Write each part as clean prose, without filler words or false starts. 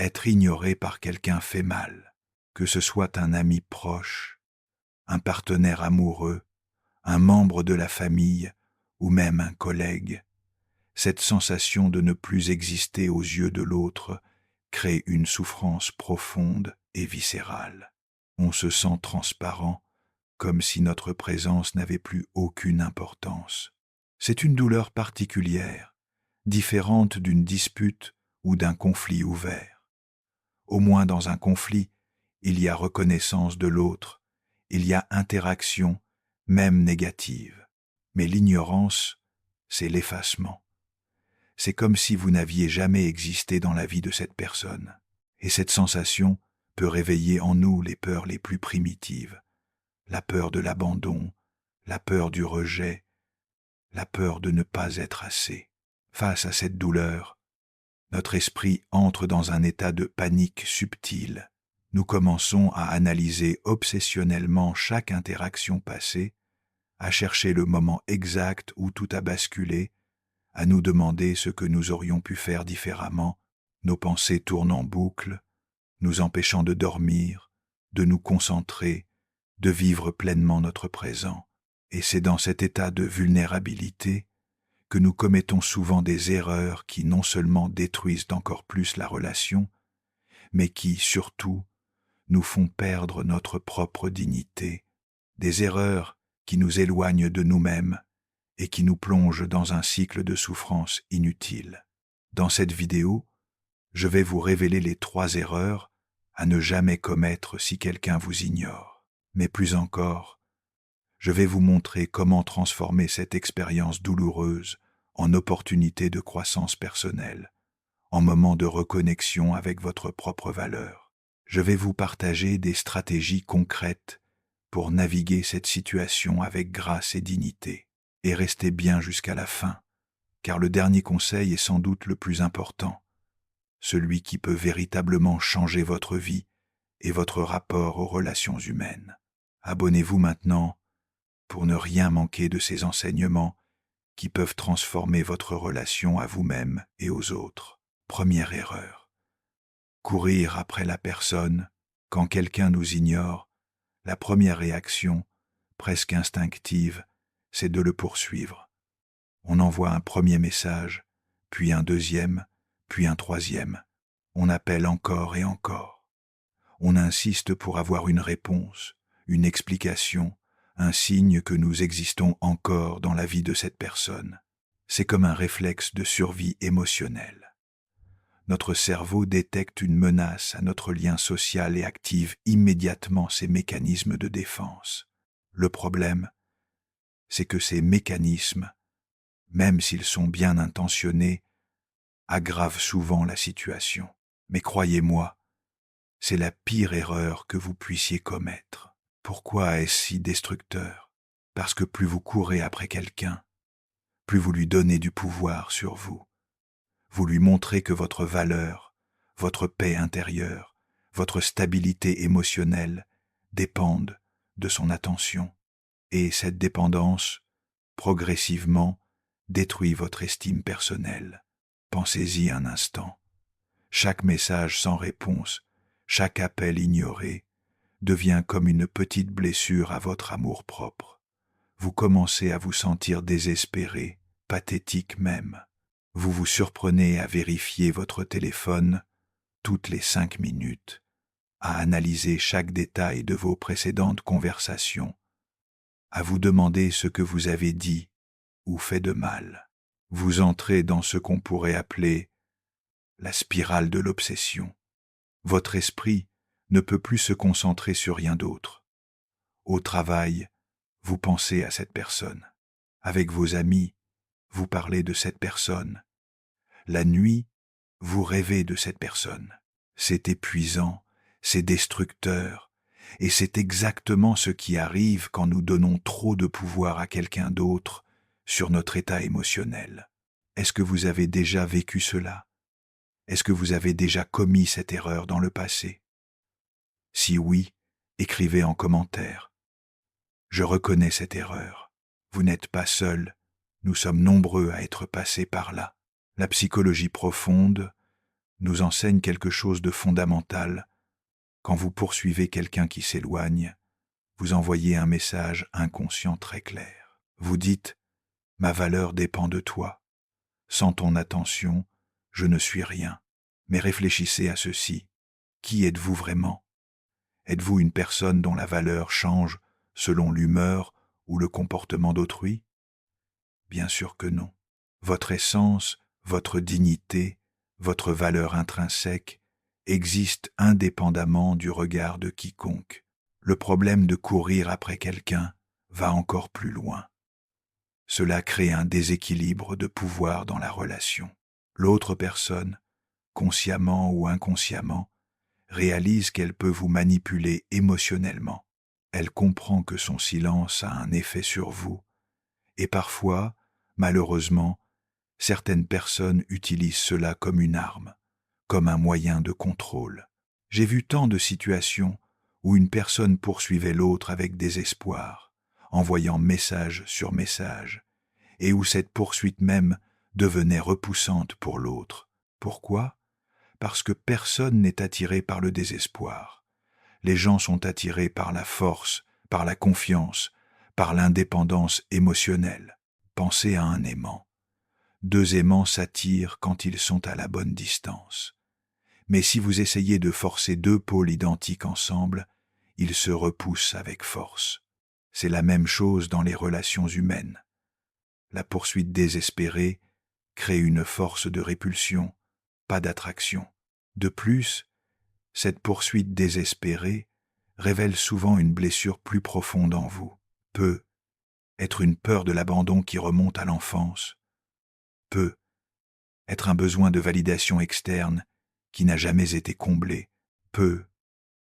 Être ignoré par quelqu'un fait mal, que ce soit un ami proche, un partenaire amoureux, un membre de la famille ou même un collègue. Cette sensation de ne plus exister aux yeux de l'autre crée une souffrance profonde et viscérale. On se sent transparent, comme si notre présence n'avait plus aucune importance. C'est une douleur particulière, différente d'une dispute ou d'un conflit ouvert. Au moins dans un conflit, il y a reconnaissance de l'autre, il y a interaction, même négative. Mais l'ignorance, c'est l'effacement. C'est comme si vous n'aviez jamais existé dans la vie de cette personne. Et cette sensation peut réveiller en nous les peurs les plus primitives. La peur de l'abandon, la peur du rejet, la peur de ne pas être assez. Face à cette douleur, notre esprit entre dans un état de panique subtile. Nous commençons à analyser obsessionnellement chaque interaction passée, à chercher le moment exact où tout a basculé, à nous demander ce que nous aurions pu faire différemment. Nos pensées tournent en boucle, nous empêchant de dormir, de nous concentrer, de vivre pleinement notre présent. Et c'est dans cet état de vulnérabilité que nous commettons souvent des erreurs qui non seulement détruisent encore plus la relation, mais qui, surtout, nous font perdre notre propre dignité, des erreurs qui nous éloignent de nous-mêmes et qui nous plongent dans un cycle de souffrance inutile. Dans cette vidéo, je vais vous révéler les 3 erreurs à ne jamais commettre si quelqu'un vous ignore. Mais plus encore, je vais vous montrer comment transformer cette expérience douloureuse en opportunité de croissance personnelle, en moment de reconnexion avec votre propre valeur. Je vais vous partager des stratégies concrètes pour naviguer cette situation avec grâce et dignité. Et restez bien jusqu'à la fin, car le dernier conseil est sans doute le plus important, celui qui peut véritablement changer votre vie et votre rapport aux relations humaines. Abonnez-vous maintenant pour ne rien manquer de ces enseignements qui peuvent transformer votre relation à vous-même et aux autres. Première erreur. Courir après la personne. Quand quelqu'un nous ignore, la première réaction, presque instinctive, c'est de le poursuivre. On envoie un premier message, puis un deuxième, puis un troisième. On appelle encore et encore. On insiste pour avoir une réponse, une explication, un signe que nous existons encore dans la vie de cette personne. C'est comme un réflexe de survie émotionnelle. Notre cerveau détecte une menace à notre lien social et active immédiatement ses mécanismes de défense. Le problème, c'est que ces mécanismes, même s'ils sont bien intentionnés, aggravent souvent la situation. Mais croyez-moi, c'est la pire erreur que vous puissiez commettre. Pourquoi est-ce si destructeur? Parce que plus vous courez après quelqu'un, plus vous lui donnez du pouvoir sur vous. Vous lui montrez que votre valeur, votre paix intérieure, votre stabilité émotionnelle dépendent de son attention. Et cette dépendance, progressivement, détruit votre estime personnelle. Pensez-y un instant. Chaque message sans réponse, chaque appel ignoré, devient comme une petite blessure à votre amour-propre. Vous commencez à vous sentir désespéré, pathétique même. Vous vous surprenez à vérifier votre téléphone toutes les 5 minutes, à analyser chaque détail de vos précédentes conversations, à vous demander ce que vous avez dit ou fait de mal. Vous entrez dans ce qu'on pourrait appeler la spirale de l'obsession. Votre esprit ne peut plus se concentrer sur rien d'autre. Au travail, vous pensez à cette personne. Avec vos amis, vous parlez de cette personne. La nuit, vous rêvez de cette personne. C'est épuisant, c'est destructeur, et c'est exactement ce qui arrive quand nous donnons trop de pouvoir à quelqu'un d'autre sur notre état émotionnel. Est-ce que vous avez déjà vécu cela? Est-ce que vous avez déjà commis cette erreur dans le passé? Si oui, écrivez en commentaire. Je reconnais cette erreur. Vous n'êtes pas seul, nous sommes nombreux à être passés par là. La psychologie profonde nous enseigne quelque chose de fondamental. Quand vous poursuivez quelqu'un qui s'éloigne, vous envoyez un message inconscient très clair. Vous dites « Ma valeur dépend de toi. Sans ton attention, je ne suis rien. » Mais réfléchissez à ceci. Qui êtes-vous vraiment? Êtes-vous une personne dont la valeur change selon l'humeur ou le comportement d'autrui? Bien sûr que non. Votre essence, votre dignité, votre valeur intrinsèque existent indépendamment du regard de quiconque. Le problème de courir après quelqu'un va encore plus loin. Cela crée un déséquilibre de pouvoir dans la relation. L'autre personne, consciemment ou inconsciemment, réalise qu'elle peut vous manipuler émotionnellement. Elle comprend que son silence a un effet sur vous, et parfois, malheureusement, certaines personnes utilisent cela comme une arme, comme un moyen de contrôle. J'ai vu tant de situations où une personne poursuivait l'autre avec désespoir, envoyant message sur message, et où cette poursuite même devenait repoussante pour l'autre. Pourquoi? Parce que personne n'est attiré par le désespoir. Les gens sont attirés par la force, par la confiance, par l'indépendance émotionnelle. Pensez à un aimant. Deux aimants s'attirent quand ils sont à la bonne distance. Mais si vous essayez de forcer deux pôles identiques ensemble, ils se repoussent avec force. C'est la même chose dans les relations humaines. La poursuite désespérée crée une force de répulsion, pas d'attraction. De plus, cette poursuite désespérée révèle souvent une blessure plus profonde en vous. Peut être une peur de l'abandon qui remonte à l'enfance. Peut être un besoin de validation externe qui n'a jamais été comblé. Peut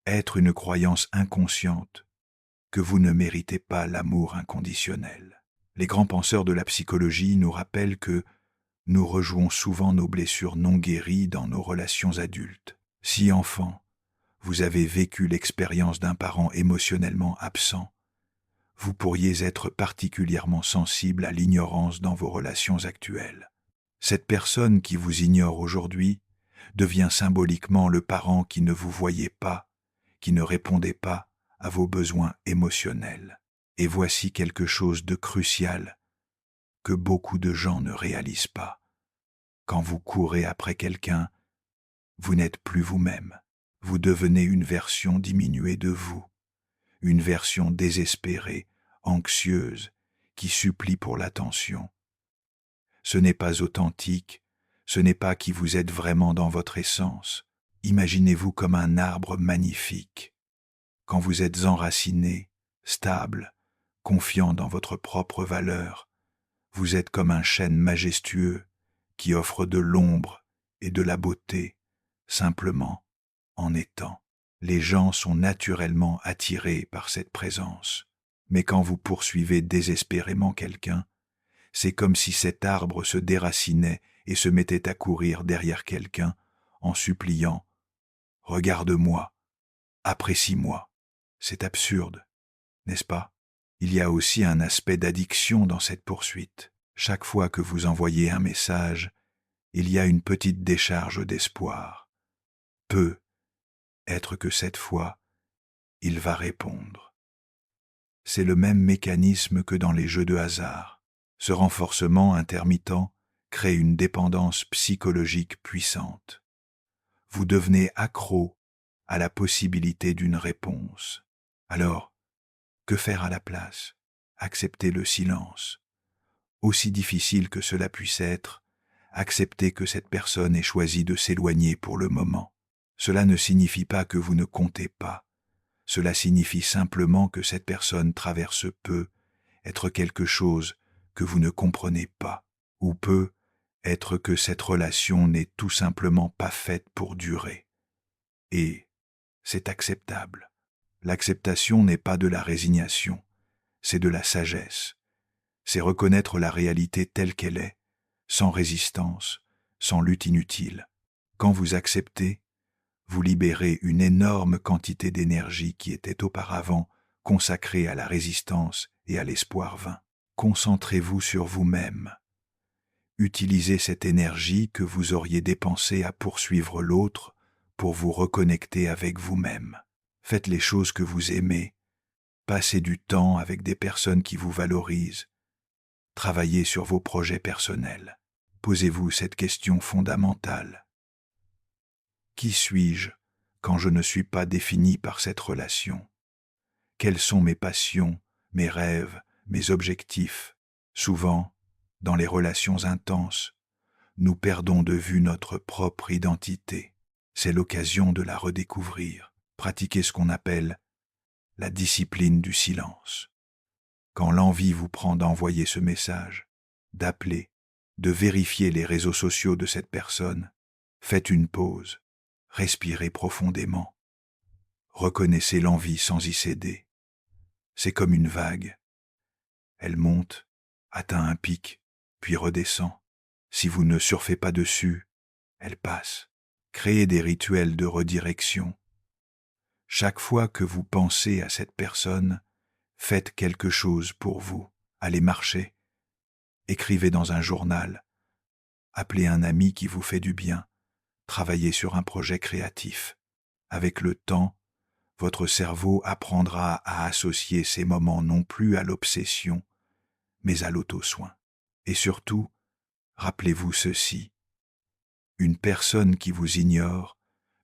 être une croyance inconsciente que vous ne méritez pas l'amour inconditionnel. Les grands penseurs de la psychologie nous rappellent que nous rejouons souvent nos blessures non guéries dans nos relations adultes. Si enfant, vous avez vécu l'expérience d'un parent émotionnellement absent, vous pourriez être particulièrement sensible à l'ignorance dans vos relations actuelles. Cette personne qui vous ignore aujourd'hui devient symboliquement le parent qui ne vous voyait pas, qui ne répondait pas à vos besoins émotionnels. Et voici quelque chose de crucial que beaucoup de gens ne réalisent pas. Quand vous courez après quelqu'un, vous n'êtes plus vous-même. Vous devenez une version diminuée de vous, une version désespérée, anxieuse, qui supplie pour l'attention. Ce n'est pas authentique, ce n'est pas qui vous êtes vraiment dans votre essence. Imaginez-vous comme un arbre magnifique. Quand vous êtes enraciné, stable, confiant dans votre propre valeur, vous êtes comme un chêne majestueux qui offre de l'ombre et de la beauté, simplement en étant. Les gens sont naturellement attirés par cette présence. Mais quand vous poursuivez désespérément quelqu'un, c'est comme si cet arbre se déracinait et se mettait à courir derrière quelqu'un en suppliant « Regarde-moi, apprécie-moi ». C'est absurde, n'est-ce pas? Il y a aussi un aspect d'addiction dans cette poursuite. Chaque fois que vous envoyez un message, il y a une petite décharge d'espoir. Peut être que cette fois, il va répondre. C'est le même mécanisme que dans les jeux de hasard. Ce renforcement intermittent crée une dépendance psychologique puissante. Vous devenez accro à la possibilité d'une réponse. Alors, que faire à la place? Accepter le silence. Aussi difficile que cela puisse être, accepter que cette personne ait choisi de s'éloigner pour le moment. Cela ne signifie pas que vous ne comptez pas. Cela signifie simplement que cette personne traverse peut être quelque chose que vous ne comprenez pas, ou peut être que cette relation n'est tout simplement pas faite pour durer. Et c'est acceptable. L'acceptation n'est pas de la résignation, c'est de la sagesse. C'est reconnaître la réalité telle qu'elle est, sans résistance, sans lutte inutile. Quand vous acceptez, vous libérez une énorme quantité d'énergie qui était auparavant consacrée à la résistance et à l'espoir vain. Concentrez-vous sur vous-même. Utilisez cette énergie que vous auriez dépensée à poursuivre l'autre pour vous reconnecter avec vous-même. Faites les choses que vous aimez. Passez du temps avec des personnes qui vous valorisent. Travaillez sur vos projets personnels. Posez-vous cette question fondamentale. Qui suis-je quand je ne suis pas défini par cette relation? Quelles sont mes passions, mes rêves, mes objectifs? Souvent, dans les relations intenses, nous perdons de vue notre propre identité. C'est l'occasion de la redécouvrir. Pratiquez ce qu'on appelle la discipline du silence. Quand l'envie vous prend d'envoyer ce message, d'appeler, de vérifier les réseaux sociaux de cette personne, faites une pause, respirez profondément. Reconnaissez l'envie sans y céder. C'est comme une vague. Elle monte, atteint un pic, puis redescend. Si vous ne surfez pas dessus, elle passe. Créez des rituels de redirection. Chaque fois que vous pensez à cette personne, faites quelque chose pour vous. Allez marcher. Écrivez dans un journal. Appelez un ami qui vous fait du bien. Travaillez sur un projet créatif. Avec le temps, votre cerveau apprendra à associer ces moments non plus à l'obsession, mais à l'auto-soin. Et surtout, rappelez-vous ceci. Une personne qui vous ignore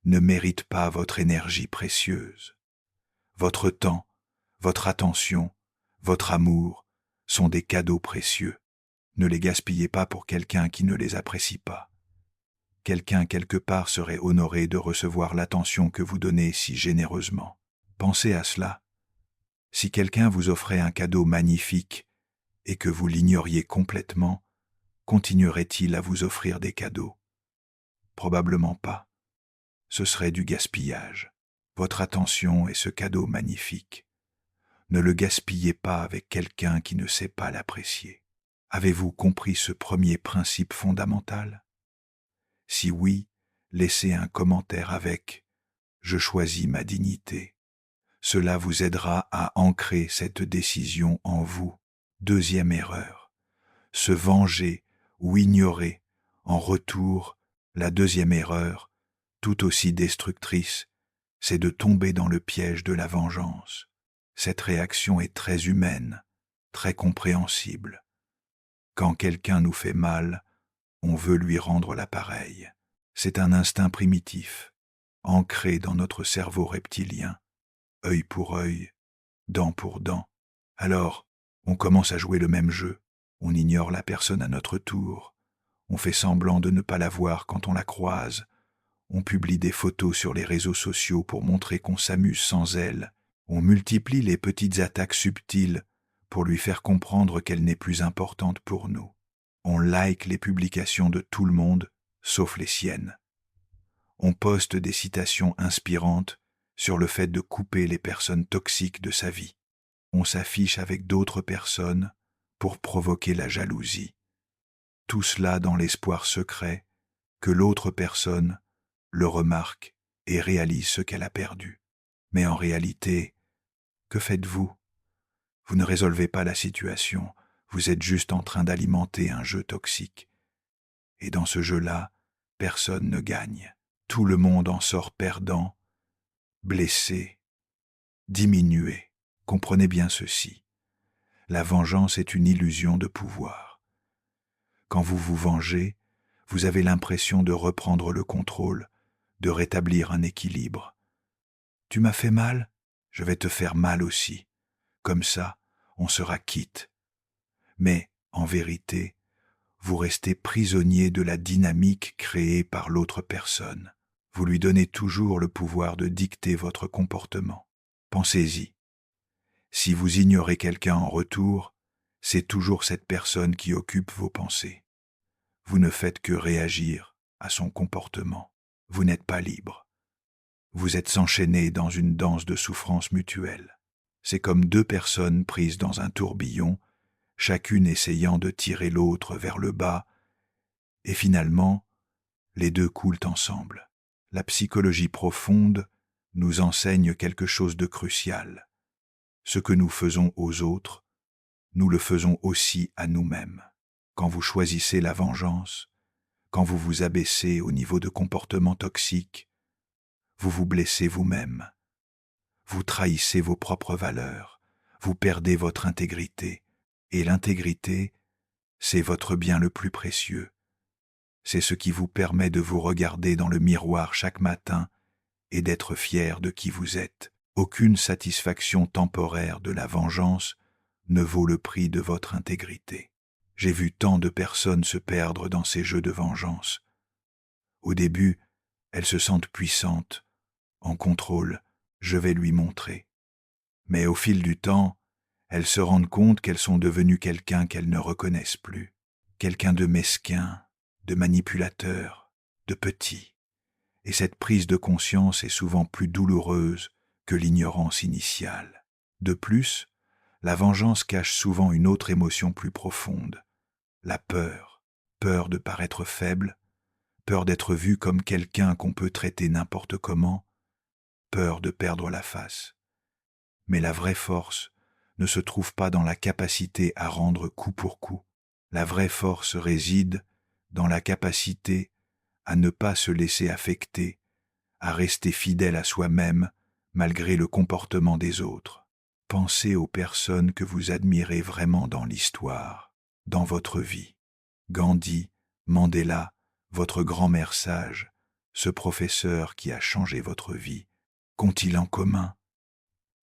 ne mérite pas votre énergie précieuse. Votre temps, votre attention, votre amour sont des cadeaux précieux. Ne les gaspillez pas pour quelqu'un qui ne les apprécie pas. Quelqu'un quelque part serait honoré de recevoir l'attention que vous donnez si généreusement. Pensez à cela. Si quelqu'un vous offrait un cadeau magnifique et que vous l'ignoriez complètement, continuerait-il à vous offrir des cadeaux? Probablement pas. Ce serait du gaspillage. Votre attention est ce cadeau magnifique. Ne le gaspillez pas avec quelqu'un qui ne sait pas l'apprécier. Avez-vous compris ce premier principe fondamental? Si oui, laissez un commentaire avec « Je choisis ma dignité ». Cela vous aidera à ancrer cette décision en vous. Deuxième erreur, se venger ou ignorer. En retour, la deuxième erreur, tout aussi destructrice, c'est de tomber dans le piège de la vengeance. Cette réaction est très humaine, très compréhensible. Quand quelqu'un nous fait mal, on veut lui rendre l'appareil. C'est un instinct primitif, ancré dans notre cerveau reptilien. Œil pour œil, dent pour dent. Alors, on commence à jouer le même jeu. On ignore la personne à notre tour. On fait semblant de ne pas la voir quand on la croise. On publie des photos sur les réseaux sociaux pour montrer qu'on s'amuse sans elle. On multiplie les petites attaques subtiles pour lui faire comprendre qu'elle n'est plus importante pour nous. On like les publications de tout le monde, sauf les siennes. On poste des citations inspirantes sur le fait de couper les personnes toxiques de sa vie. On s'affiche avec d'autres personnes pour provoquer la jalousie. Tout cela dans l'espoir secret que l'autre personne le remarque et réalise ce qu'elle a perdu. Mais en réalité, que faites-vous? Vous ne résolvez pas la situation, vous êtes juste en train d'alimenter un jeu toxique. Et dans ce jeu-là, personne ne gagne. Tout le monde en sort perdant, blessé, diminué. Comprenez bien ceci. La vengeance est une illusion de pouvoir. Quand vous vous vengez, vous avez l'impression de reprendre le contrôle, de rétablir un équilibre. Tu m'as fait mal, je vais te faire mal aussi. Comme ça, on sera quitte. Mais, en vérité, vous restez prisonnier de la dynamique créée par l'autre personne. Vous lui donnez toujours le pouvoir de dicter votre comportement. Pensez-y. Si vous ignorez quelqu'un en retour, c'est toujours cette personne qui occupe vos pensées. Vous ne faites que réagir à son comportement. Vous n'êtes pas libre. Vous êtes enchaînés dans une danse de souffrance mutuelle. C'est comme deux personnes prises dans un tourbillon, chacune essayant de tirer l'autre vers le bas, et finalement, les deux coulent ensemble. La psychologie profonde nous enseigne quelque chose de crucial. Ce que nous faisons aux autres, nous le faisons aussi à nous-mêmes. quand vous choisissez la vengeance, quand vous vous abaissez au niveau de comportements toxiques, vous vous blessez vous-même, vous trahissez vos propres valeurs, vous perdez votre intégrité, et l'intégrité, c'est votre bien le plus précieux. C'est ce qui vous permet de vous regarder dans le miroir chaque matin et d'être fier de qui vous êtes. Aucune satisfaction temporaire de la vengeance ne vaut le prix de votre intégrité. J'ai vu tant de personnes se perdre dans ces jeux de vengeance. Au début, elles se sentent puissantes, en contrôle, je vais lui montrer. Mais au fil du temps, elles se rendent compte qu'elles sont devenues quelqu'un qu'elles ne reconnaissent plus, quelqu'un de mesquin, de manipulateur, de petit. Et cette prise de conscience est souvent plus douloureuse que l'ignorance initiale. De plus, la vengeance cache souvent une autre émotion plus profonde, la peur, peur de paraître faible, peur d'être vu comme quelqu'un qu'on peut traiter n'importe comment, peur de perdre la face. Mais la vraie force ne se trouve pas dans la capacité à rendre coup pour coup. La vraie force réside dans la capacité à ne pas se laisser affecter, à rester fidèle à soi-même malgré le comportement des autres. Pensez aux personnes que vous admirez vraiment dans l'histoire, dans votre vie. Gandhi, Mandela, votre grand-mère sage, ce professeur qui a changé votre vie, qu'ont-ils en commun?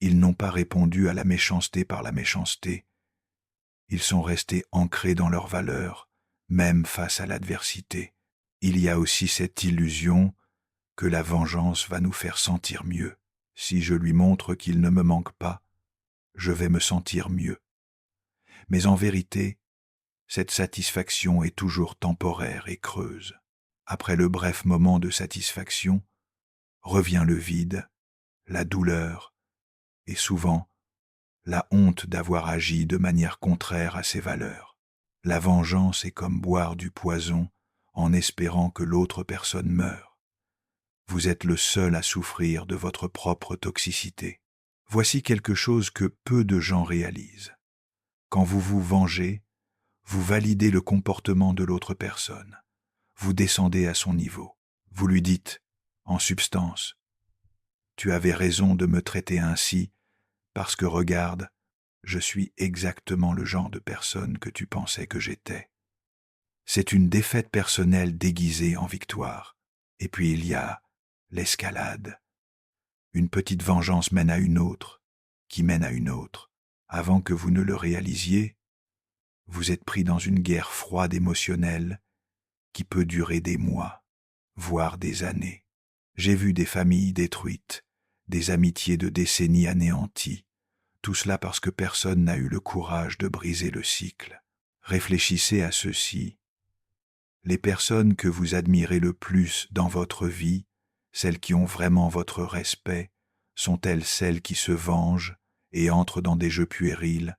Ils n'ont pas répondu à la méchanceté par la méchanceté. Ils sont restés ancrés dans leurs valeurs, même face à l'adversité. Il y a aussi cette illusion que la vengeance va nous faire sentir mieux. Si je lui montre qu'il ne me manque pas, je vais me sentir mieux. Mais en vérité, cette satisfaction est toujours temporaire et creuse. Après le bref moment de satisfaction, revient le vide, la douleur, et souvent la honte d'avoir agi de manière contraire à ses valeurs. La vengeance est comme boire du poison en espérant que l'autre personne meure. Vous êtes le seul à souffrir de votre propre toxicité. Voici quelque chose que peu de gens réalisent. Quand vous vous vengez, vous validez le comportement de l'autre personne. Vous descendez à son niveau. Vous lui dites, en substance, « Tu avais raison de me traiter ainsi, parce que regarde, je suis exactement le genre de personne que tu pensais que j'étais. » C'est une défaite personnelle déguisée en victoire. Et puis il y a l'escalade. Une petite vengeance mène à une autre, qui mène à une autre. Avant que vous ne le réalisiez, vous êtes pris dans une guerre froide émotionnelle qui peut durer des mois, voire des années. J'ai vu des familles détruites, des amitiés de décennies anéanties, tout cela parce que personne n'a eu le courage de briser le cycle. Réfléchissez à ceci. Les personnes que vous admirez le plus dans votre vie, celles qui ont vraiment votre respect, sont-elles celles qui se vengent et entrent dans des jeux puérils,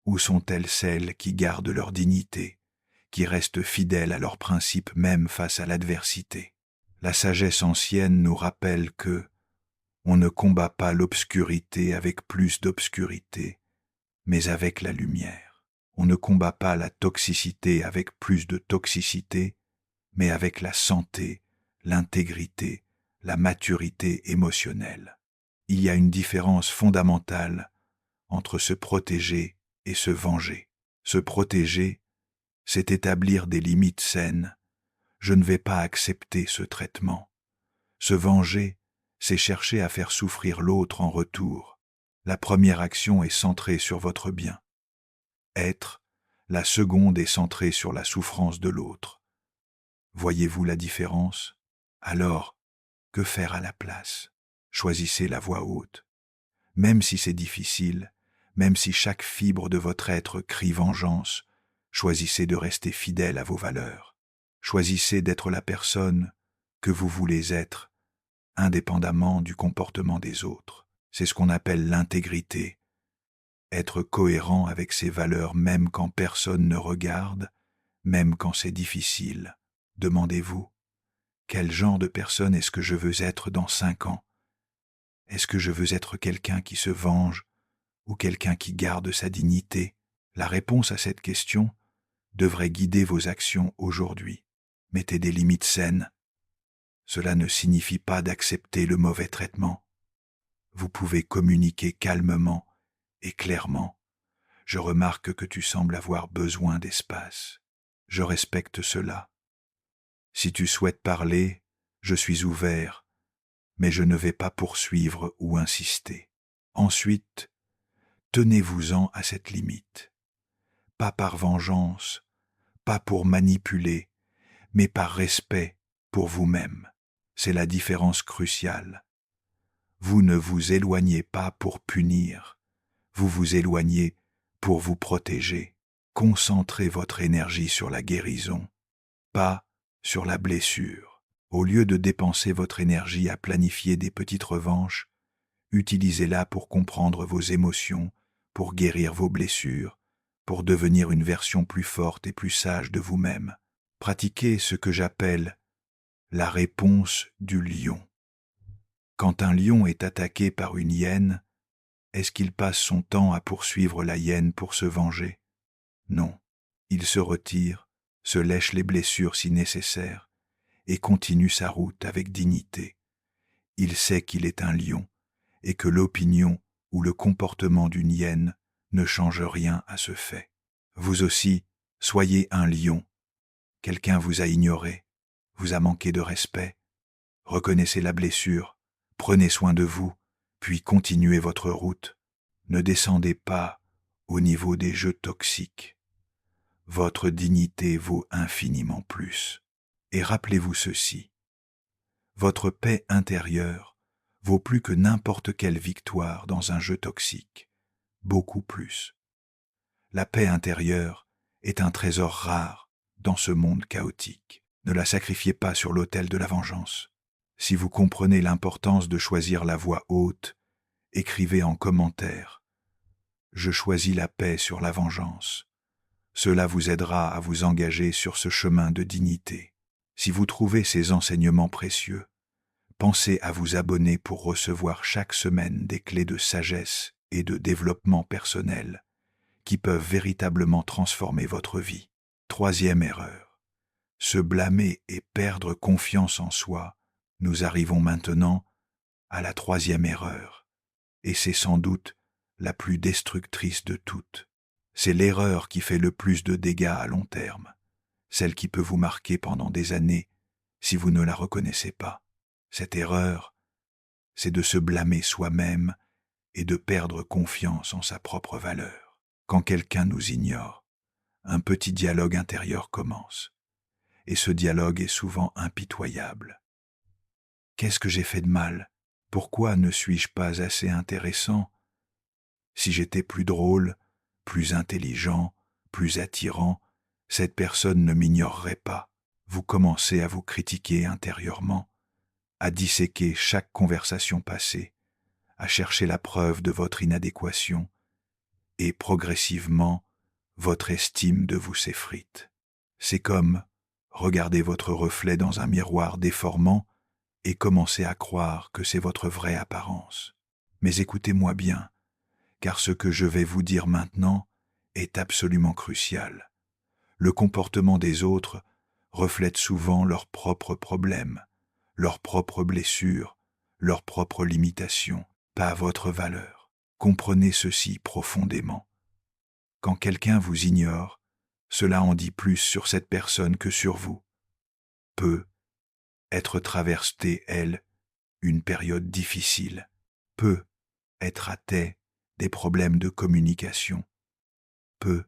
ou sont-elles celles qui gardent leur dignité, qui restent fidèles à leurs principes même face à l'adversité? La sagesse ancienne nous rappelle que on ne combat pas l'obscurité avec plus d'obscurité, mais avec la lumière. On ne combat pas la toxicité avec plus de toxicité, mais avec la santé, l'intégrité, la maturité émotionnelle. Il y a une différence fondamentale entre se protéger et se venger. Se protéger, c'est établir des limites saines. Je ne vais pas accepter ce traitement. Se venger, c'est chercher à faire souffrir l'autre en retour. La première action est centrée sur votre bien. Être, la seconde est centrée sur la souffrance de l'autre. Voyez-vous la différence? Alors, que faire à la place? Choisissez la voix haute. Même si c'est difficile, même si chaque fibre de votre être crie vengeance, choisissez de rester fidèle à vos valeurs. Choisissez d'être la personne que vous voulez être, indépendamment du comportement des autres. C'est ce qu'on appelle l'intégrité. Être cohérent avec ses valeurs même quand personne ne regarde, même quand c'est difficile. Demandez-vous, quel genre de personne est-ce que je veux être dans 5 ans? Est-ce que je veux être quelqu'un qui se venge ou quelqu'un qui garde sa dignité? La réponse à cette question, devrait guider vos actions aujourd'hui. Mettez des limites saines. Cela ne signifie pas d'accepter le mauvais traitement. Vous pouvez communiquer calmement et clairement. Je remarque que tu sembles avoir besoin d'espace. Je respecte cela. Si tu souhaites parler, je suis ouvert, mais je ne vais pas poursuivre ou insister. Ensuite, tenez-vous-en à cette limite. Pas par vengeance, pas pour manipuler, mais par respect pour vous-même. C'est la différence cruciale. Vous ne vous éloignez pas pour punir, vous vous éloignez pour vous protéger. Concentrez votre énergie sur la guérison, pas sur la blessure. Au lieu de dépenser votre énergie à planifier des petites revanches, utilisez-la pour comprendre vos émotions, pour guérir vos blessures, pour devenir une version plus forte et plus sage de vous-même. Pratiquez ce que j'appelle la réponse du lion. Quand un lion est attaqué par une hyène, est-ce qu'il passe son temps à poursuivre la hyène pour se venger? Non. Il se retire, se lèche les blessures si nécessaire, et continue sa route avec dignité. Il sait qu'il est un lion, et que l'opinion ou le comportement d'une hyène ne change rien à ce fait. Vous aussi, soyez un lion. Quelqu'un vous a ignoré, vous a manqué de respect. Reconnaissez la blessure, prenez soin de vous, puis continuez votre route. Ne descendez pas au niveau des jeux toxiques. Votre dignité vaut infiniment plus. Et rappelez-vous ceci, votre paix intérieure vaut plus que n'importe quelle victoire dans un jeu toxique, beaucoup plus. La paix intérieure est un trésor rare dans ce monde chaotique. Ne la sacrifiez pas sur l'autel de la vengeance. Si vous comprenez l'importance de choisir la voie haute, écrivez en commentaire « Je choisis la paix sur la vengeance ». Cela vous aidera à vous engager sur ce chemin de dignité. Si vous trouvez ces enseignements précieux, pensez à vous abonner pour recevoir chaque semaine des clés de sagesse et de développement personnel qui peuvent véritablement transformer votre vie. Troisième erreur. Se blâmer et perdre confiance en soi. Nous arrivons maintenant à la troisième erreur, et c'est sans doute la plus destructrice de toutes. C'est l'erreur qui fait le plus de dégâts à long terme, celle qui peut vous marquer pendant des années si vous ne la reconnaissez pas. Cette erreur, c'est de se blâmer soi-même et de perdre confiance en sa propre valeur. Quand quelqu'un nous ignore, un petit dialogue intérieur commence, et ce dialogue est souvent impitoyable. Qu'est-ce que j'ai fait de mal? Pourquoi ne suis-je pas assez intéressant? Si j'étais plus drôle, plus intelligent, plus attirant, cette personne ne m'ignorerait pas. Vous commencez à vous critiquer intérieurement, à disséquer chaque conversation passée, à chercher la preuve de votre inadéquation, et progressivement, votre estime de vous s'effrite. C'est comme regarder votre reflet dans un miroir déformant et commencer à croire que c'est votre vraie apparence. Mais écoutez-moi bien, car ce que je vais vous dire maintenant est absolument crucial. Le comportement des autres reflète souvent leurs propres problèmes, leurs propres blessures, leurs propres limitations, pas votre valeur. Comprenez ceci profondément. Quand quelqu'un vous ignore, cela en dit plus sur cette personne que sur vous. Peut être traversée, elle, une période difficile, peut être atteint des problèmes de communication, peut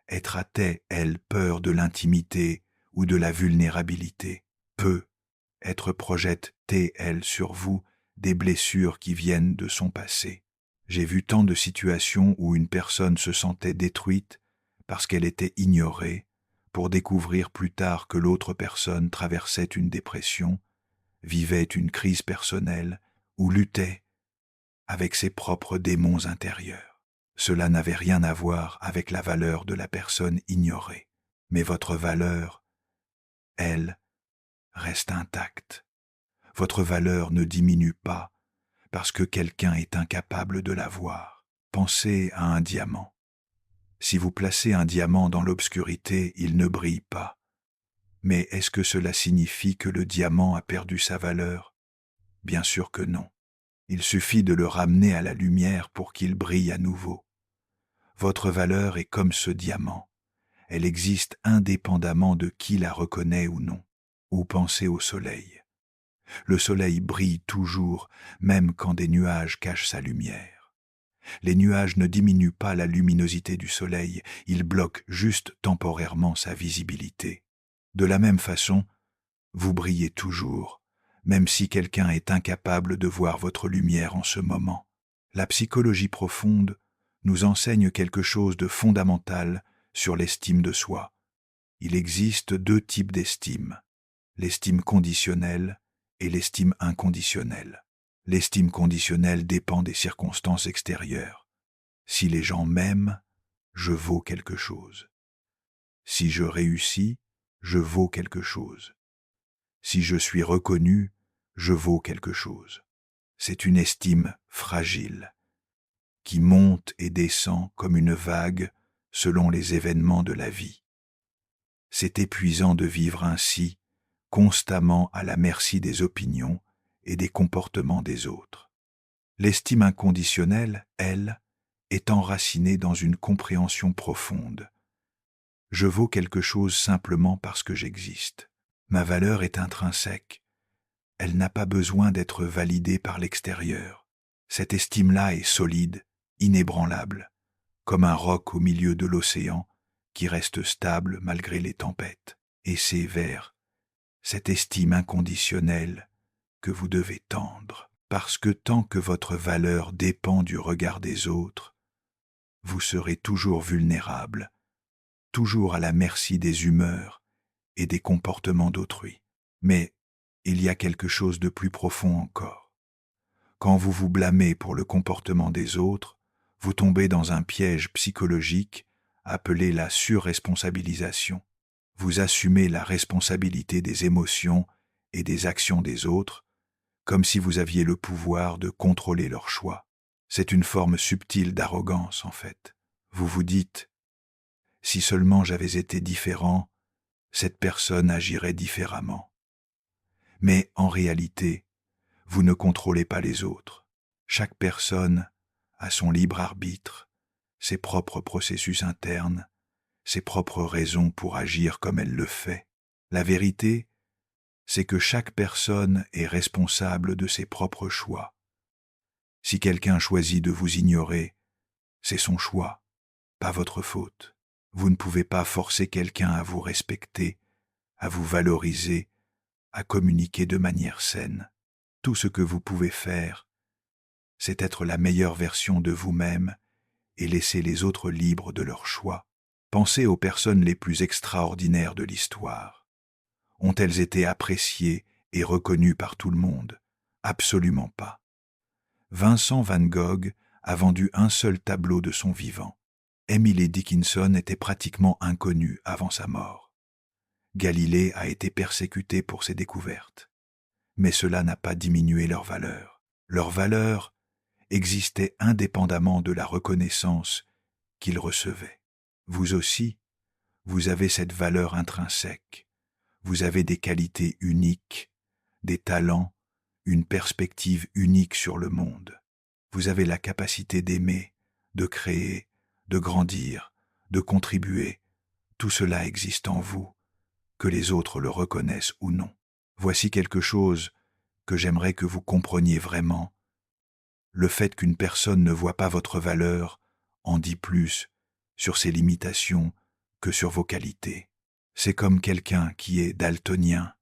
être atteint, elle, peur de l'intimité ou de la vulnérabilité, peut être projette-t-elle, elle, sur vous des blessures qui viennent de son passé. J'ai vu tant de situations où une personne se sentait détruite parce qu'elle était ignorée, pour découvrir plus tard que l'autre personne traversait une dépression, vivait une crise personnelle ou luttait avec ses propres démons intérieurs. Cela n'avait rien à voir avec la valeur de la personne ignorée, mais votre valeur, elle, reste intacte. Votre valeur ne diminue pas parce que quelqu'un est incapable de la voir. Pensez à un diamant. Si vous placez un diamant dans l'obscurité, il ne brille pas. Mais est-ce que cela signifie que le diamant a perdu sa valeur? Bien sûr que non. Il suffit de le ramener à la lumière pour qu'il brille à nouveau. Votre valeur est comme ce diamant. Elle existe indépendamment de qui la reconnaît ou non. Ou pensez au soleil. Le soleil brille toujours, même quand des nuages cachent sa lumière. Les nuages ne diminuent pas la luminosité du soleil, ils bloquent juste temporairement sa visibilité. De la même façon, vous brillez toujours, même si quelqu'un est incapable de voir votre lumière en ce moment. La psychologie profonde nous enseigne quelque chose de fondamental sur l'estime de soi. Il existe deux types d'estime, l'estime conditionnelle et l'estime inconditionnelle. L'estime conditionnelle dépend des circonstances extérieures. Si les gens m'aiment, je vaux quelque chose. Si je réussis, je vaux quelque chose. Si je suis reconnu, je vaux quelque chose. C'est une estime fragile, qui monte et descend comme une vague selon les événements de la vie. C'est épuisant de vivre ainsi, constamment à la merci des opinions et des comportements des autres. L'estime inconditionnelle, elle, est enracinée dans une compréhension profonde. Je vaux quelque chose simplement parce que j'existe. Ma valeur est intrinsèque. Elle n'a pas besoin d'être validée par l'extérieur. Cette estime-là est solide, inébranlable, comme un roc au milieu de l'océan qui reste stable malgré les tempêtes. Et c'est vers cette estime inconditionnelle que vous devez tendre, parce que tant que votre valeur dépend du regard des autres, vous serez toujours vulnérable, toujours à la merci des humeurs et des comportements d'autrui. Mais il y a quelque chose de plus profond encore. Quand vous vous blâmez pour le comportement des autres, vous tombez dans un piège psychologique appelé la surresponsabilisation. Vous assumez la responsabilité des émotions et des actions des autres, comme si vous aviez le pouvoir de contrôler leurs choix. C'est une forme subtile d'arrogance, en fait. Vous vous dites, si seulement j'avais été différent, cette personne agirait différemment. Mais en réalité, vous ne contrôlez pas les autres. Chaque personne a son libre arbitre, ses propres processus internes, ses propres raisons pour agir comme elle le fait. La vérité, c'est que chaque personne est responsable de ses propres choix. Si quelqu'un choisit de vous ignorer, c'est son choix, pas votre faute. Vous ne pouvez pas forcer quelqu'un à vous respecter, à vous valoriser, à communiquer de manière saine. Tout ce que vous pouvez faire, c'est être la meilleure version de vous-même et laisser les autres libres de leur choix. Pensez aux personnes les plus extraordinaires de l'histoire. Ont-elles été appréciées et reconnues par tout le monde? Absolument pas. Vincent van Gogh a vendu un seul tableau de son vivant. Emily Dickinson était pratiquement inconnue avant sa mort. Galilée a été persécuté pour ses découvertes. Mais cela n'a pas diminué leur valeur. Leur valeur existait indépendamment de la reconnaissance qu'ils recevaient. Vous aussi, vous avez cette valeur intrinsèque. Vous avez des qualités uniques, des talents, une perspective unique sur le monde. Vous avez la capacité d'aimer, de créer, de grandir, de contribuer. Tout cela existe en vous, que les autres le reconnaissent ou non. Voici quelque chose que j'aimerais que vous compreniez vraiment. Le fait qu'une personne ne voit pas votre valeur en dit plus sur ses limitations que sur vos qualités. C'est comme quelqu'un qui est daltonien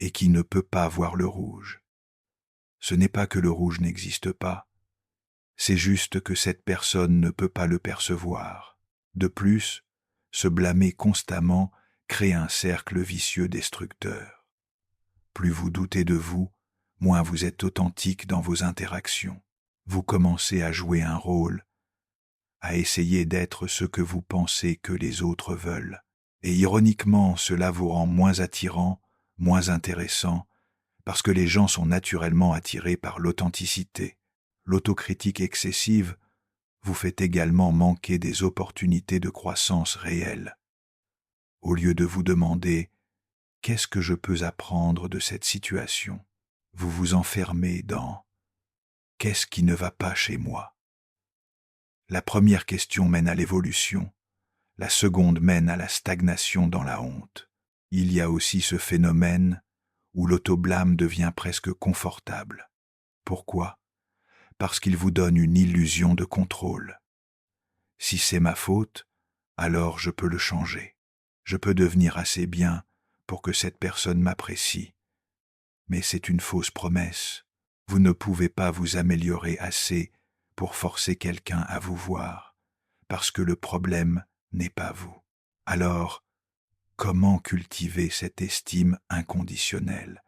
et qui ne peut pas voir le rouge. Ce n'est pas que le rouge n'existe pas, c'est juste que cette personne ne peut pas le percevoir. De plus, se blâmer constamment crée un cercle vicieux destructeur. Plus vous doutez de vous, moins vous êtes authentique dans vos interactions. Vous commencez à jouer un rôle, à essayer d'être ce que vous pensez que les autres veulent. Et ironiquement, cela vous rend moins attirant, moins intéressant, parce que les gens sont naturellement attirés par l'authenticité. L'autocritique excessive vous fait également manquer des opportunités de croissance réelles. Au lieu de vous demander « Qu'est-ce que je peux apprendre de cette situation ?», vous vous enfermez dans « Qu'est-ce qui ne va pas chez moi ?» La première question mène à l'évolution, la seconde mène à la stagnation dans la honte. Il y a aussi ce phénomène où l'autoblâme devient presque confortable. Pourquoi ? Parce qu'il vous donne une illusion de contrôle. Si c'est ma faute, alors je peux le changer. Je peux devenir assez bien pour que cette personne m'apprécie. Mais c'est une fausse promesse. Vous ne pouvez pas vous améliorer assez pour forcer quelqu'un à vous voir, parce que le problème n'est pas vous. Alors, comment cultiver cette estime inconditionnelle ?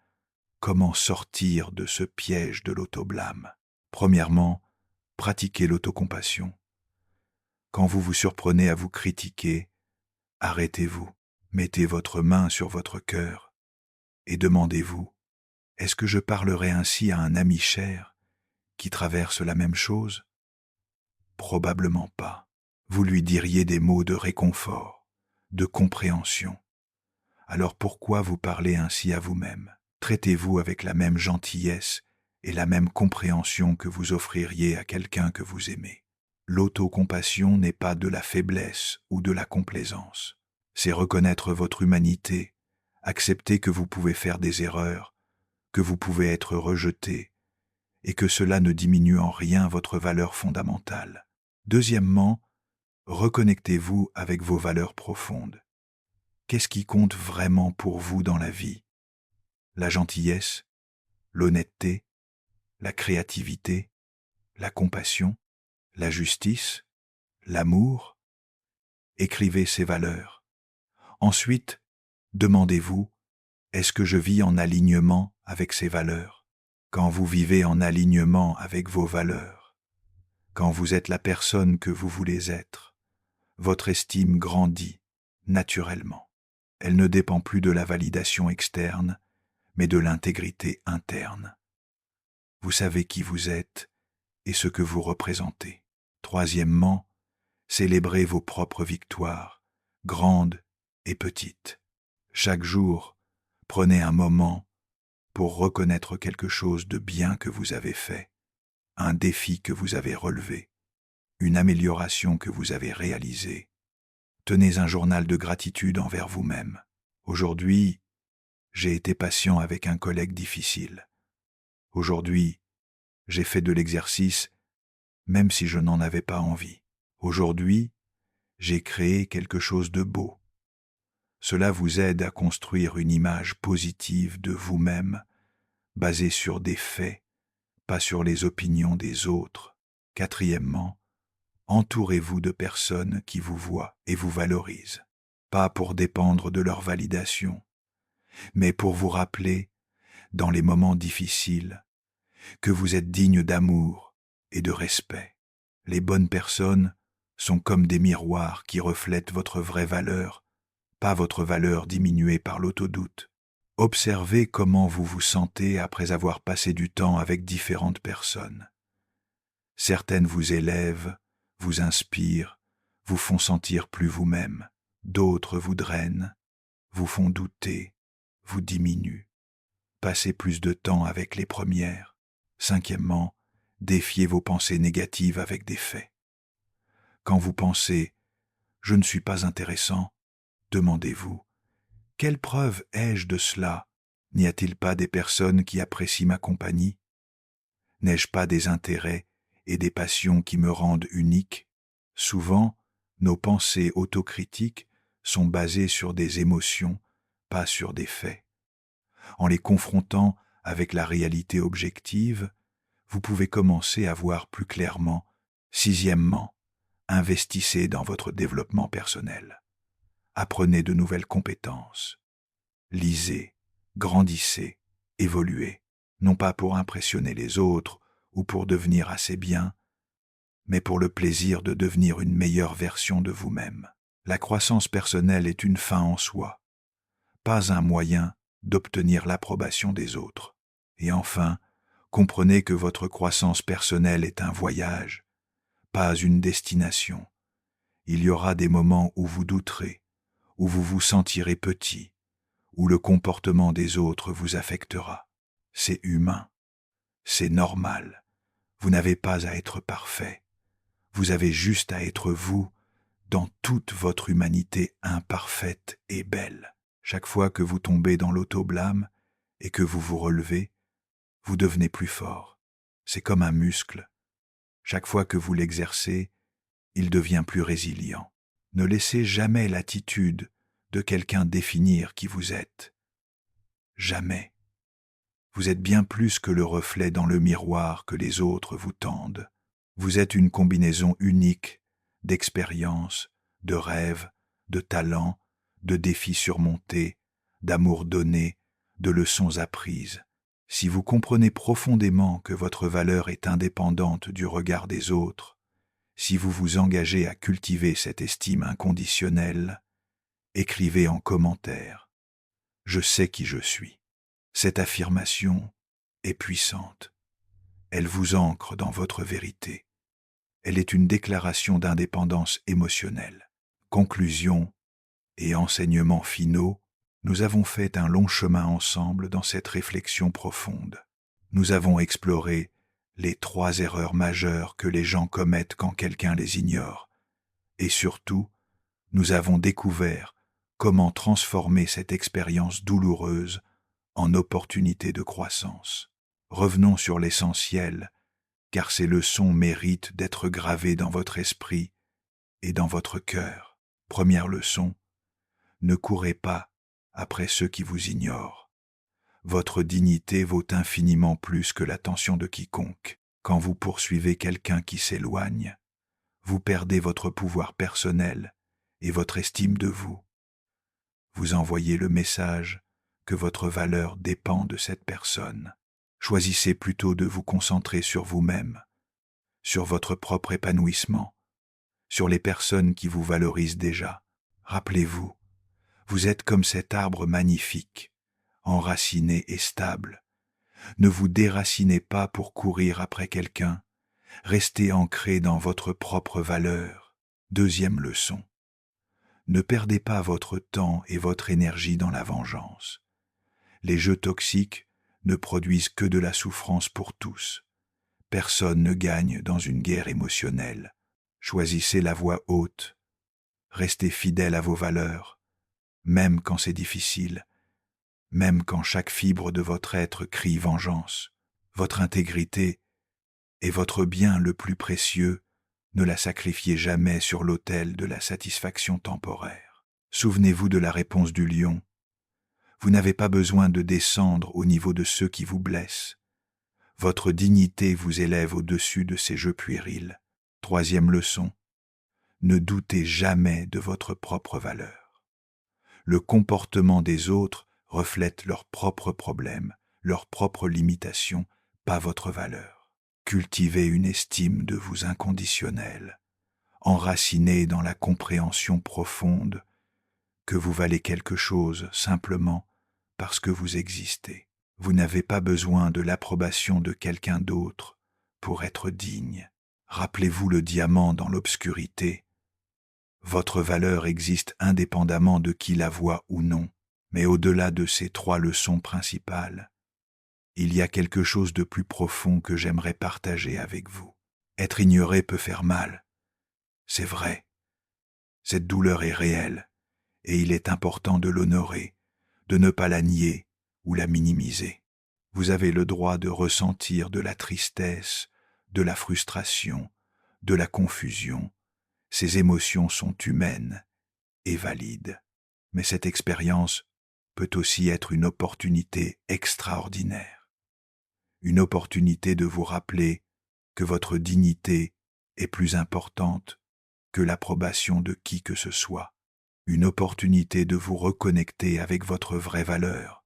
Comment sortir de ce piège de l'autoblâme ? Premièrement, pratiquez l'autocompassion. Quand vous vous surprenez à vous critiquer, arrêtez-vous, mettez votre main sur votre cœur et demandez-vous, est-ce que je parlerai ainsi à un ami cher qui traverse la même chose ? Probablement pas. Vous lui diriez des mots de réconfort, de compréhension. Alors pourquoi vous parlez ainsi à vous-même ? Traitez-vous avec la même gentillesse et la même compréhension que vous offririez à quelqu'un que vous aimez. L'autocompassion n'est pas de la faiblesse ou de la complaisance. C'est reconnaître votre humanité, accepter que vous pouvez faire des erreurs, que vous pouvez être rejeté, et que cela ne diminue en rien votre valeur fondamentale. Deuxièmement, reconnectez-vous avec vos valeurs profondes. Qu'est-ce qui compte vraiment pour vous dans la vie ? La gentillesse, l'honnêteté, la créativité, la compassion, la justice, l'amour. Écrivez ces valeurs. Ensuite, demandez-vous, est-ce que je vis en alignement avec ces valeurs ? Quand vous vivez en alignement avec vos valeurs, quand vous êtes la personne que vous voulez être, votre estime grandit naturellement. Elle ne dépend plus de la validation externe, mais de l'intégrité interne. Vous savez qui vous êtes et ce que vous représentez. Troisièmement, célébrez vos propres victoires, grandes et petites. Chaque jour, prenez un moment pour reconnaître quelque chose de bien que vous avez fait, un défi que vous avez relevé, une amélioration que vous avez réalisée. Tenez un journal de gratitude envers vous-même. Aujourd'hui, j'ai été patient avec un collègue difficile. Aujourd'hui, j'ai fait de l'exercice même si je n'en avais pas envie. Aujourd'hui, j'ai créé quelque chose de beau. Cela vous aide à construire une image positive de vous-même, basée sur des faits, pas sur les opinions des autres. Quatrièmement, entourez-vous de personnes qui vous voient et vous valorisent, pas pour dépendre de leur validation, mais pour vous rappeler, dans les moments difficiles, que vous êtes digne d'amour et de respect. Les bonnes personnes sont comme des miroirs qui reflètent votre vraie valeur, pas votre valeur diminuée par l'autodoute. Observez comment vous vous sentez après avoir passé du temps avec différentes personnes. Certaines vous élèvent, vous inspirent, vous font sentir plus vous-même. D'autres vous drainent, vous font douter, vous diminuent. Passez plus de temps avec les premières. Cinquièmement, défiez vos pensées négatives avec des faits. Quand vous pensez « je ne suis pas intéressant », demandez-vous « quelle preuve ai-je de cela ? N'y a-t-il pas des personnes qui apprécient ma compagnie ? N'ai-je pas des intérêts et des passions qui me rendent unique ? » Souvent, nos pensées autocritiques sont basées sur des émotions, pas sur des faits. En les confrontant avec la réalité objective, vous pouvez commencer à voir plus clairement. Sixièmement, investissez dans votre développement personnel. Apprenez de nouvelles compétences. Lisez, grandissez, évoluez, non pas pour impressionner les autres ou pour devenir assez bien, mais pour le plaisir de devenir une meilleure version de vous-même. La croissance personnelle est une fin en soi, pas un moyen d'obtenir l'approbation des autres. Et enfin, comprenez que votre croissance personnelle est un voyage, pas une destination. Il y aura des moments où vous douterez, où vous vous sentirez petit, où le comportement des autres vous affectera. C'est humain, c'est normal. Vous n'avez pas à être parfait. Vous avez juste à être vous dans toute votre humanité imparfaite et belle. Chaque fois que vous tombez dans l'auto-blâme et que vous vous relevez, vous devenez plus fort. C'est comme un muscle. Chaque fois que vous l'exercez, il devient plus résilient. Ne laissez jamais l'attitude de quelqu'un définir qui vous êtes. Jamais. Vous êtes bien plus que le reflet dans le miroir que les autres vous tendent. Vous êtes une combinaison unique d'expériences, de rêves, de talents, de défis surmontés, d'amour donné, de leçons apprises. Si vous comprenez profondément que votre valeur est indépendante du regard des autres, si vous vous engagez à cultiver cette estime inconditionnelle, écrivez en commentaire « Je sais qui je suis ». Cette affirmation est puissante. Elle vous ancre dans votre vérité. Elle est une déclaration d'indépendance émotionnelle. Conclusion et enseignements finaux, nous avons fait un long chemin ensemble dans cette réflexion profonde. Nous avons exploré les 3 erreurs majeures que les gens commettent quand quelqu'un les ignore. Et surtout, nous avons découvert comment transformer cette expérience douloureuse en opportunité de croissance. Revenons sur l'essentiel, car ces leçons méritent d'être gravées dans votre esprit et dans votre cœur. Première leçon, ne courez pas après ceux qui vous ignorent. Votre dignité vaut infiniment plus que l'attention de quiconque. Quand vous poursuivez quelqu'un qui s'éloigne, vous perdez votre pouvoir personnel et votre estime de vous. Vous envoyez le message que votre valeur dépend de cette personne. Choisissez plutôt de vous concentrer sur vous-même, sur votre propre épanouissement, sur les personnes qui vous valorisent déjà. Rappelez-vous, vous êtes comme cet arbre magnifique, enraciné et stable. Ne vous déracinez pas pour courir après quelqu'un. Restez ancré dans votre propre valeur. Deuxième leçon. Ne perdez pas votre temps et votre énergie dans la vengeance. Les jeux toxiques ne produisent que de la souffrance pour tous. Personne ne gagne dans une guerre émotionnelle. Choisissez la voie haute. Restez fidèle à vos valeurs, même quand c'est difficile, même quand chaque fibre de votre être crie vengeance. Votre intégrité est votre bien le plus précieux. Ne la sacrifiez jamais sur l'autel de la satisfaction temporaire. Souvenez-vous de la réponse du lion. Vous n'avez pas besoin de descendre au niveau de ceux qui vous blessent. Votre dignité vous élève au-dessus de ces jeux puérils. Troisième leçon. Ne doutez jamais de votre propre valeur. Le comportement des autres reflète leurs propres problèmes, leurs propres limitations, pas votre valeur. Cultivez une estime de vous inconditionnelle, enracinée dans la compréhension profonde que vous valez quelque chose simplement parce que vous existez. Vous n'avez pas besoin de l'approbation de quelqu'un d'autre pour être digne. Rappelez-vous le diamant dans l'obscurité. Votre valeur existe indépendamment de qui la voit ou non, mais au-delà de ces 3 leçons principales, il y a quelque chose de plus profond que j'aimerais partager avec vous. Être ignoré peut faire mal. C'est vrai. Cette douleur est réelle, et il est important de l'honorer, de ne pas la nier ou la minimiser. Vous avez le droit de ressentir de la tristesse, de la frustration, de la confusion. Ces émotions sont humaines et valides. Mais cette expérience peut aussi être une opportunité extraordinaire. Une opportunité de vous rappeler que votre dignité est plus importante que l'approbation de qui que ce soit. Une opportunité de vous reconnecter avec votre vraie valeur,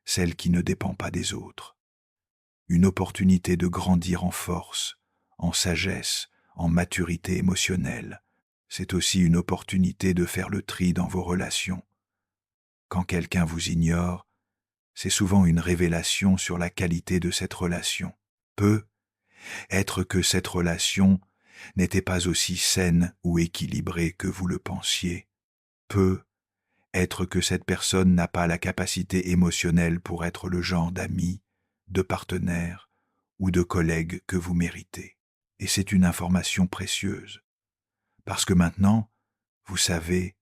celle qui ne dépend pas des autres. Une opportunité de grandir en force, en sagesse, en maturité émotionnelle. C'est aussi une opportunité de faire le tri dans vos relations. Quand quelqu'un vous ignore, c'est souvent une révélation sur la qualité de cette relation. Peut être que cette relation n'était pas aussi saine ou équilibrée que vous le pensiez. Peut être que cette personne n'a pas la capacité émotionnelle pour être le genre d'ami, de partenaire ou de collègue que vous méritez. Et c'est une information précieuse, parce que maintenant, vous savez,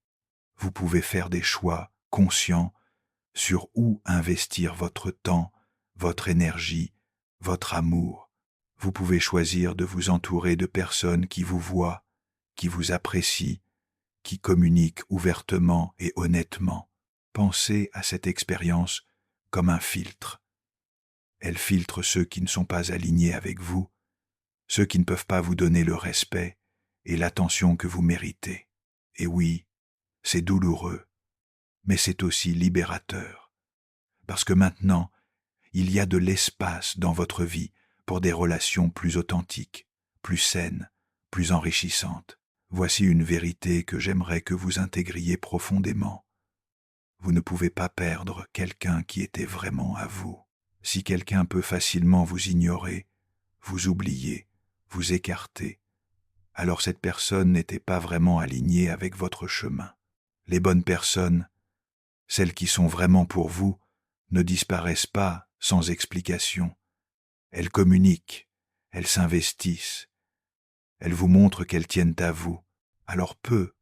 vous pouvez faire des choix conscients sur où investir votre temps, votre énergie, votre amour. Vous pouvez choisir de vous entourer de personnes qui vous voient, qui vous apprécient, qui communiquent ouvertement et honnêtement. Pensez à cette expérience comme un filtre. Elle filtre ceux qui ne sont pas alignés avec vous, ceux qui ne peuvent pas vous donner le respect et l'attention que vous méritez. Et oui, c'est douloureux, mais c'est aussi libérateur. Parce que maintenant, il y a de l'espace dans votre vie pour des relations plus authentiques, plus saines, plus enrichissantes. Voici une vérité que j'aimerais que vous intégriez profondément. Vous ne pouvez pas perdre quelqu'un qui était vraiment à vous. Si quelqu'un peut facilement vous ignorer, vous oublier, vous écarter, alors cette personne n'était pas vraiment alignée avec votre chemin. Les bonnes personnes, celles qui sont vraiment pour vous, ne disparaissent pas sans explication. Elles communiquent, elles s'investissent, elles vous montrent qu'elles tiennent à vous. Alors peut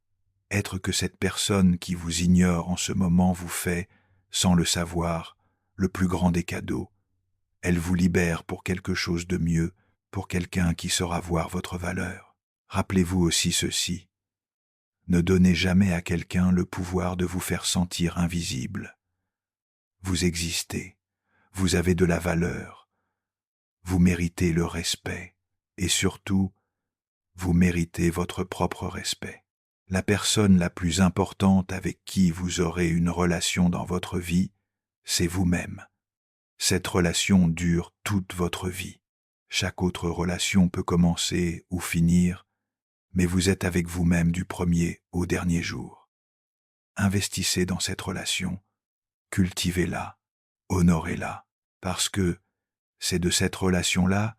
être que cette personne qui vous ignore en ce moment vous fait, sans le savoir, le plus grand des cadeaux. Elle vous libère pour quelque chose de mieux, pour quelqu'un qui saura voir votre valeur. Rappelez-vous aussi ceci. Ne donnez jamais à quelqu'un le pouvoir de vous faire sentir invisible. Vous existez, vous avez de la valeur, vous méritez le respect, et surtout, vous méritez votre propre respect. La personne la plus importante avec qui vous aurez une relation dans votre vie, c'est vous-même. Cette relation dure toute votre vie. Chaque autre relation peut commencer ou finir, mais vous êtes avec vous-même du premier au dernier jour. Investissez dans cette relation, cultivez-la, honorez-la, parce que c'est de cette relation-là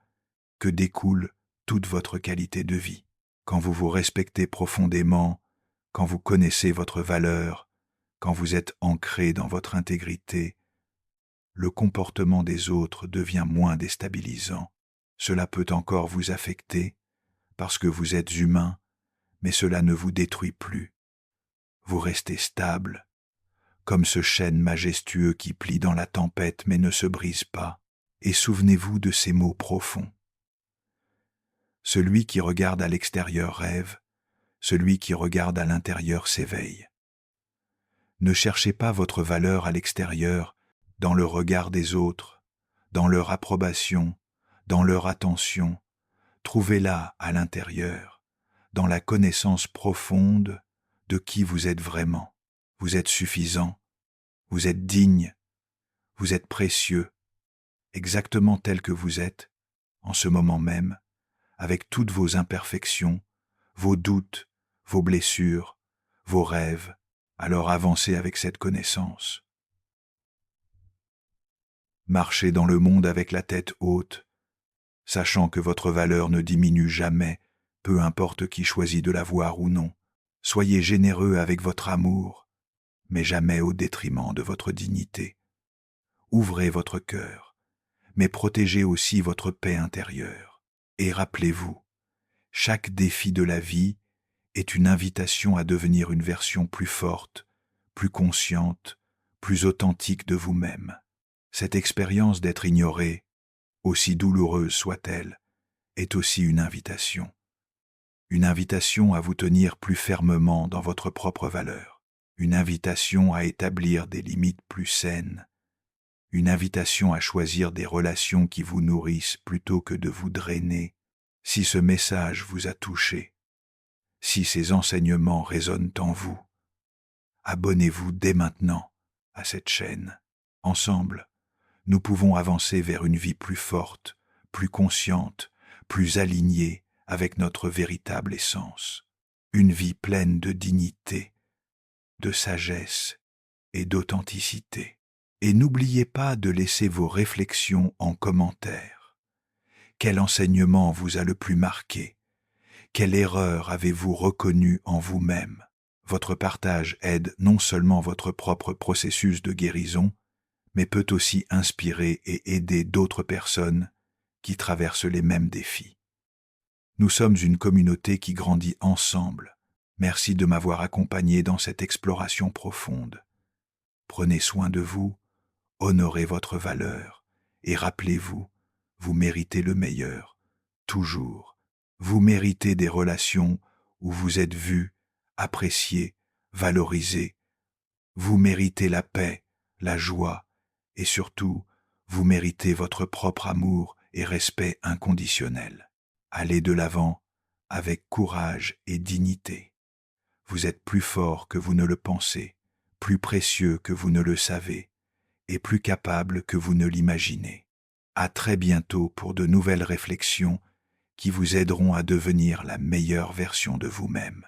que découle toute votre qualité de vie. Quand vous vous respectez profondément, quand vous connaissez votre valeur, quand vous êtes ancré dans votre intégrité, le comportement des autres devient moins déstabilisant. Cela peut encore vous affecter, parce que vous êtes humain, mais cela ne vous détruit plus. Vous restez stable, comme ce chêne majestueux qui plie dans la tempête mais ne se brise pas. Et souvenez-vous de ces mots profonds. Celui qui regarde à l'extérieur rêve, celui qui regarde à l'intérieur s'éveille. Ne cherchez pas votre valeur à l'extérieur, dans le regard des autres, dans leur approbation, dans leur attention. Trouvez-la à l'intérieur, dans la connaissance profonde de qui vous êtes vraiment. Vous êtes suffisant, vous êtes digne, vous êtes précieux, exactement tel que vous êtes, en ce moment même, avec toutes vos imperfections, vos doutes, vos blessures, vos rêves. Alors avancez avec cette connaissance. Marchez dans le monde avec la tête haute, sachant que votre valeur ne diminue jamais, peu importe qui choisit de la voir ou non. Soyez généreux avec votre amour, mais jamais au détriment de votre dignité. Ouvrez votre cœur, mais protégez aussi votre paix intérieure. Et rappelez-vous, chaque défi de la vie est une invitation à devenir une version plus forte, plus consciente, plus authentique de vous-même. Cette expérience d'être ignoré, aussi douloureuse soit-elle, est aussi une invitation à vous tenir plus fermement dans votre propre valeur, une invitation à établir des limites plus saines, une invitation à choisir des relations qui vous nourrissent plutôt que de vous drainer. Si ce message vous a touché, si ces enseignements résonnent en vous, abonnez-vous dès maintenant à cette chaîne. Ensemble, nous pouvons avancer vers une vie plus forte, plus consciente, plus alignée avec notre véritable essence. Une vie pleine de dignité, de sagesse et d'authenticité. Et n'oubliez pas de laisser vos réflexions en commentaire. Quel enseignement vous a le plus marqué? Quelle erreur avez-vous reconnue en vous-même? Votre partage aide non seulement votre propre processus de guérison, mais peut aussi inspirer et aider d'autres personnes qui traversent les mêmes défis. Nous sommes une communauté qui grandit ensemble. Merci de m'avoir accompagné dans cette exploration profonde. Prenez soin de vous, honorez votre valeur, et rappelez-vous, vous méritez le meilleur, toujours. Vous méritez des relations où vous êtes vu, apprécié, valorisé. Vous méritez la paix, la joie, et surtout, vous méritez votre propre amour et respect inconditionnel. Allez de l'avant avec courage et dignité. Vous êtes plus fort que vous ne le pensez, plus précieux que vous ne le savez, et plus capable que vous ne l'imaginez. À très bientôt pour de nouvelles réflexions qui vous aideront à devenir la meilleure version de vous-même.